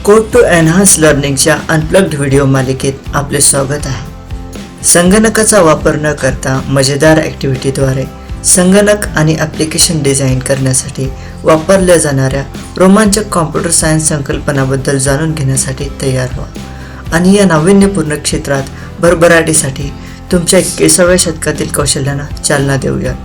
Code to enhance लर्निंगच्या unplugged video मालिकेत आपले स्वागत आहे. संगणकाचा वापर न करता मजेदार ॲक्टिव्हिटीद्वारे संगणक आणि ॲप्लिकेशन डिझाईन करण्यासाठी वापरल्या जाणाऱ्या रोमांचक कॉम्प्युटर सायन्स संकल्पनाबद्दल जाणून घेण्यासाठी तयार व्हा आणि या नाविन्यपूर्ण क्षेत्रात भरभराटीसाठी तुमच्या 21व्या शतकातील कौशल्यांना चालना देऊया.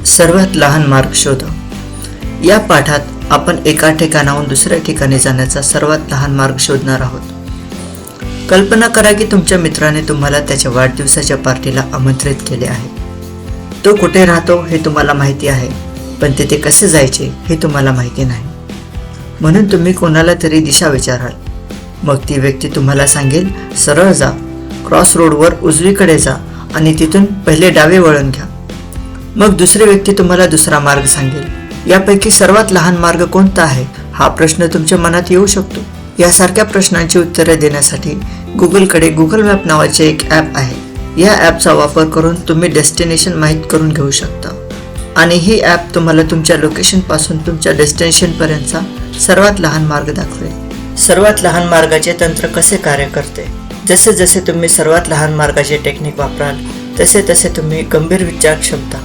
सर्वात लहान मार्ग शोधा. या पाठात आपण एका ठिकाणाहून दुसऱ्या ठिकाणी जाण्याचा सर्वात लहान मार्ग शोधणार आहोत. कल्पना करा की तुमच्या मित्राने तुम्हाला त्याच्या वाढदिवसाच्या पार्टीला आमंत्रित केले आहे. तो कुठे राहतो हे तुम्हाला माहिती आहे, पण तिथे कसे जायचे हे तुम्हाला माहिती नाही. म्हणून तुम्ही कोणाला तरी दिशा विचाराल. मग ती व्यक्ती तुम्हाला सांगेल, सरळ जा, क्रॉस रोडवर उजवीकडे जा आणि तिथून पहिले डावे वळण घ्या. मग दुसरी व्यक्ती तुम्हाला दुसरा मार्ग सांगेल. यापैकी सर्वात लहान मार्ग कोणता आहे हा प्रश्न तुमच्या मनात येऊ शकतो. यासारख्या प्रश्नांची उत्तरे देण्यासाठी गुगलकडे गुगल मॅप नावाचे एक ॲप आहे. या ॲपचा वापर करून तुम्ही डेस्टिनेशन माहीत करून घेऊ शकता आणि ही ॲप तुम्हाला तुमच्या लोकेशनपासून तुमच्या डेस्टिनेशनपर्यंतचा सर्वात लहान मार्ग दाखवेल. सर्वात लहान मार्गाचे तंत्र कसे कार्य करते? जसे जसे तुम्ही सर्वात लहान मार्गाचे टेक्निक वापराल तसे तसे तुम्ही गंभीर विचार क्षमता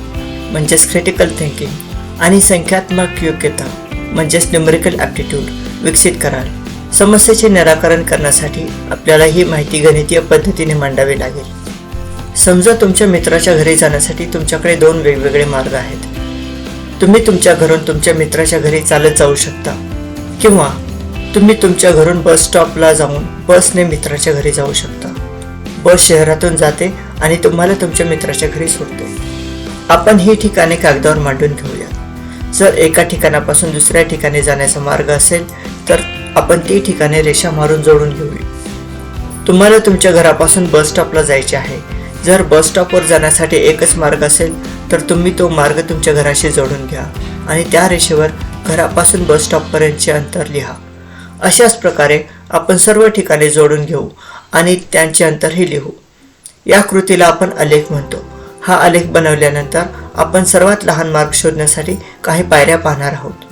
म्हणजेच क्रिटिकल थिंकिंग आणि संख्यात्मक योग्यता म्हणजेच न्यूमेरिकल ॲप्टिट्यूड विकसित कराल. समस्येचे निराकरण करण्यासाठी आपल्याला ही माहिती गणितीय पद्धतीने मांडावी लागेल. समजा तुमच्या मित्राच्या घरी जाण्यासाठी तुमच्याकडे 2 वेगवेगळे मार्ग आहेत. तुम्ही तुमच्या घरून तुमच्या मित्राच्या घरी चालत जाऊ शकता किंवा तुम्ही तुमच्या घरून बस स्टॉपला जाऊन बसने मित्राच्या घरी जाऊ शकता. बस शहरातून जाते आणि तुम्हाला तुमच्या मित्राच्या घरी सोडते. आपण ही ठिकाणे कागदावर मांडून घेऊया. जर एका ठिकाणापासून दुसऱ्या ठिकाणी जाण्याचा मार्ग असेल तर आपण ती ठिकाणे रेषा मारून जोडून घेऊया. तुम्हाला तुमच्या घरापासून बस स्टॉपला जायचे आहे. जर बस स्टॉपवर जाण्यासाठी एकच मार्ग असेल तर तुम्ही तो मार्ग तुमच्या घराशी जोडून घ्या आणि त्या रेषेवर घरापासून बस स्टॉपपर्यंतचे अंतर लिहा. अशाच प्रकारे आपण सर्व ठिकाणे जोडून घेऊ आणि त्यांचे अंतरही लिहू. या कृतीला आपण आलेख म्हणतो. हा आलेख बनवल्यानंतर आपण सर्वात लहान मार्ग शोधण्यासाठी काही पायऱ्या पाहणार आहोत.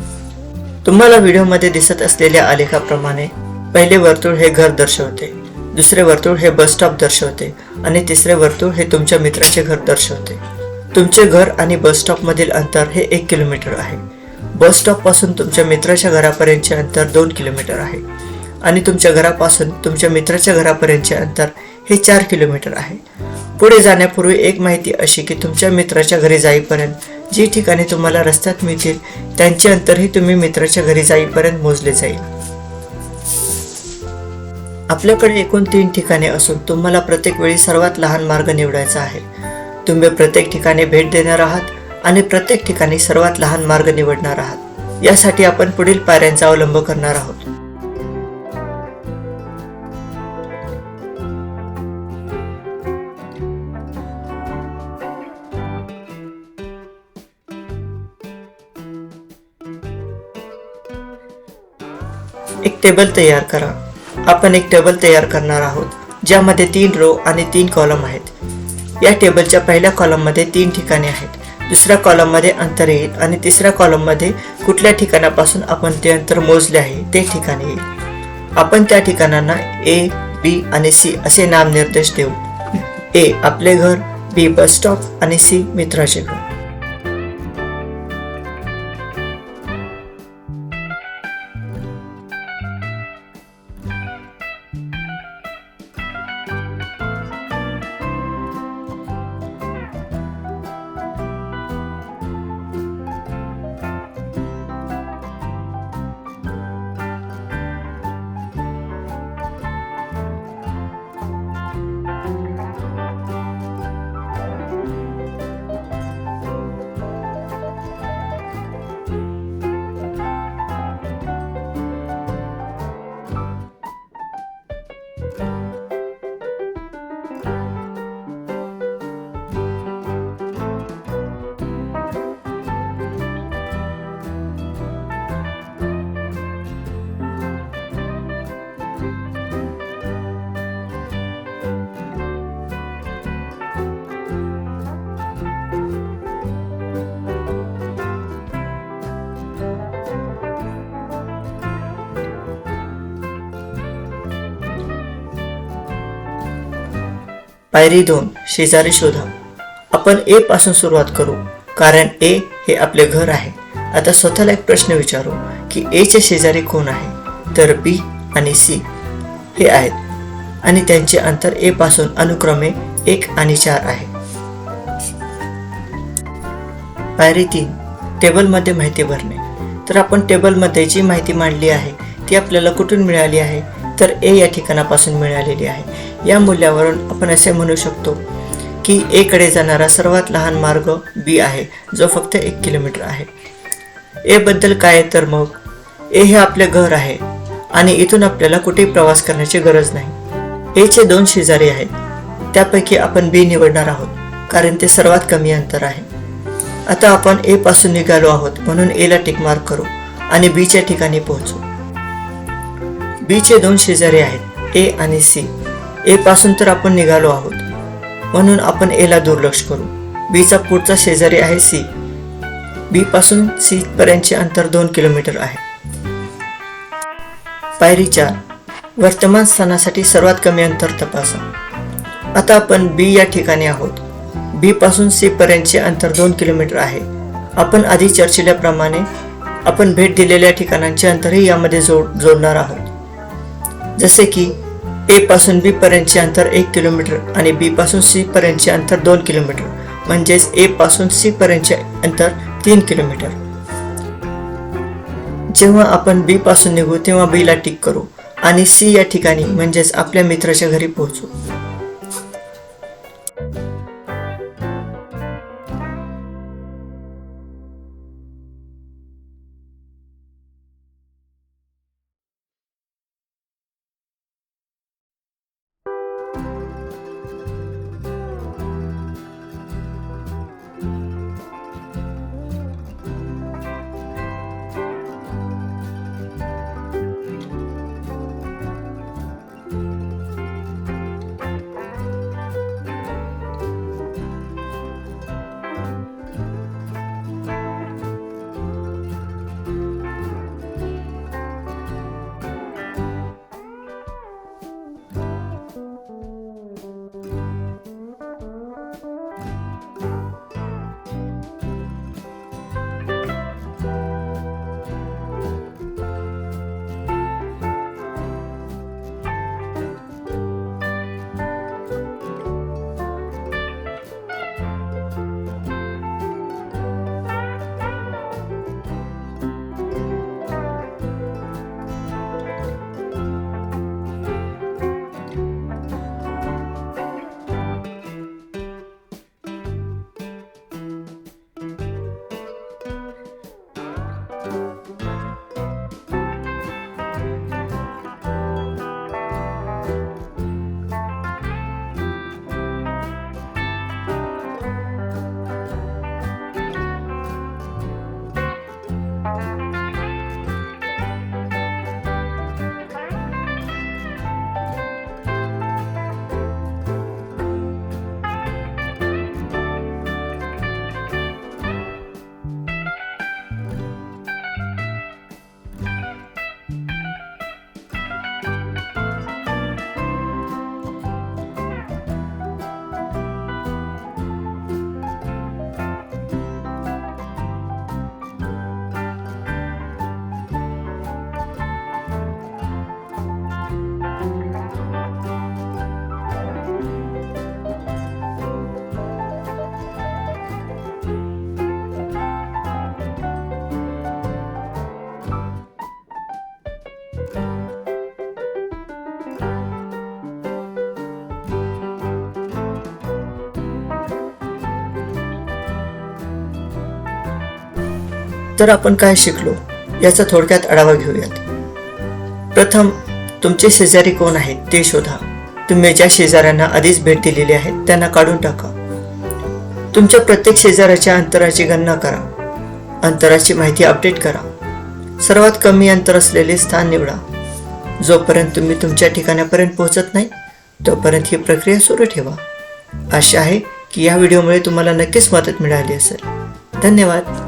तुम्हाला व्हिडिओमध्ये दिसत असलेल्या आलेखाप्रमाणे पहिले वर्तुळ हे घर दर्शवते, दुसरे वर्तुळ हे बस स्टॉप दर्शवते आणि तिसरे वर्तुळ हे तुमच्या मित्राचे घर दर्शवते. तुमचे घर आणि बस स्टॉपमधील अंतर हे 1 किलोमीटर आहे. बस स्टॉपपासून तुमच्या मित्राच्या घरापर्यंतचे अंतर 2 किलोमीटर आहे आणि तुमच्या घरापासून तुमच्या मित्राच्या घरापर्यंतचे अंतर हे 4 किलोमीटर आहे. पुढे जाण्यापूर्वी एक माहिती अशी की तुमच्या मित्राच्या घरी जाईपर्यंत जी ठिकाणे तुम्हाला रस्त्यात मिळतील त्यांचे अंतरही तुम्ही मित्राच्या घरी जाईपर्यंत मोजले जाईल. आपल्याकडे एकूण 3 ठिकाणे असून तुम्हाला प्रत्येक वेळी सर्वात लहान मार्ग निवडायचा आहे. तुम्ही प्रत्येक ठिकाणी भेट देणार आहात आणि प्रत्येक ठिकाणी सर्वात लहान मार्ग निवडणार आहात. यासाठी आपण पुढील पायऱ्यांचा अवलंब करणार आहोत. एक टेबल तयार करा. आपण एक टेबल तयार करणार आहोत ज्यामध्ये 3 रो आणि 3 कॉलम आहेत. या टेबलच्या पहिल्या कॉलममध्ये 3 ठिकाणे आहेत, दुसऱ्या कॉलममध्ये अंतर येईल आणि तिसऱ्या कॉलममध्ये कुठल्या ठिकाणापासून आपण ते अंतर मोजले आहे ते ठिकाण येईल. आपण त्या ठिकाणांना A, B आणि C असे नामनिर्देश देऊ. A आपले घर, B बस स्टॉप आणि C मित्राचे घर. पायरी 2, शेजारी शोधा. आपण ए पासून सुरुवात करू, कारण ए हे आपले घर आहे. आता स्वतःला एक प्रश्न विचारू की ए चे शेजारी कोण आहे? तर बी आणि सी हे आहेत आणि त्यांचे अंतर ए पासून अनुक्रमे 1 आणि 4 आहे. पायरी 3, टेबलमध्ये माहिती भरणे. तर आपण टेबलमध्ये जी माहिती मांडली आहे ती आपल्याला कुठून मिळाली आहे? तर ए या ठिकाणापासून मिळालेली आहे. या मूल्यावरून आपण असे म्हणू शकतो की ए कडे जाणारा सर्वात लहान मार्ग बी आहे, जो फक्त 1 किलोमीटर आहे. ए बद्दल काय तर मग ए हे आपले घर आहे आणि इथून आपल्याला कुठेही प्रवास करण्याची गरज नाही. ए चे 2 शेजारी आहेत, त्यापैकी आपण बी निवडणार आहोत कारण ते सर्वात कमी अंतर आहे. आता आपण ए पासून निघालो आहोत म्हणून ए ला टिक मार्क करू आणि बी च्या ठिकाणी पोहोचू. बी चे 2 शेजारी आहेत, ए आणि सी. ए पासून तर आपण निघालो आहोत म्हणून आपण ए ला दुर्लक्ष करू. बी चा पुढचा शेजारी आहे सी. बी पासून सी पर्यंतचे अंतर 2 किलोमीटर आहे. पायरी 4, वर्तमान स्थानासाठी सर्वात कमी अंतर तपासा. आता आपण बी या ठिकाणी आहोत. बी पासून सी पर्यंतचे अंतर 2 किलोमीटर आहे. आपण आधी चर्चिल्याप्रमाणे आपण भेट दिलेल्या ठिकाणांचे अंतरही यामध्ये जोडणार आहोत. जसे की ए पासून बी पर्यंतचे अंतर 1 किलोमीटर आणि बी पासून सी पर्यंतचे अंतर 2 किलोमीटर, म्हणजेच ए पासून सी पर्यंतचे अंतर 3 किलोमीटर. जेव्हा आपण बी पासून निघू तेव्हा बी ला टिक करू आणि सी या ठिकाणी म्हणजेच आपल्या मित्राच्या घरी पोहोचू. तर आपण काय शिकलो याचा थोडक्यात आढावा घेऊयात. प्रथम, तुमचे शेजारी कोण आहेत ते शोधा. तुम्ही ज्या शेजाऱ्यांना आधीच भेट दिलेली आहे त्यांना काढून टाका. तुमच्या प्रत्येक शेजाऱ्याच्या अंतराची गणना करा. अंतराची माहिती अपडेट करा. सर्वात कमी अंतर असलेले स्थान निवडा. जोपर्यंत तुम्ही तुमच्या ठिकाणापर्यंत पोहोचत नाही तोपर्यंत ही प्रक्रिया सुरू ठेवा. आशा आहे की या व्हिडिओमुळे तुम्हाला नक्कीच मदत मिळाली असेल. धन्यवाद.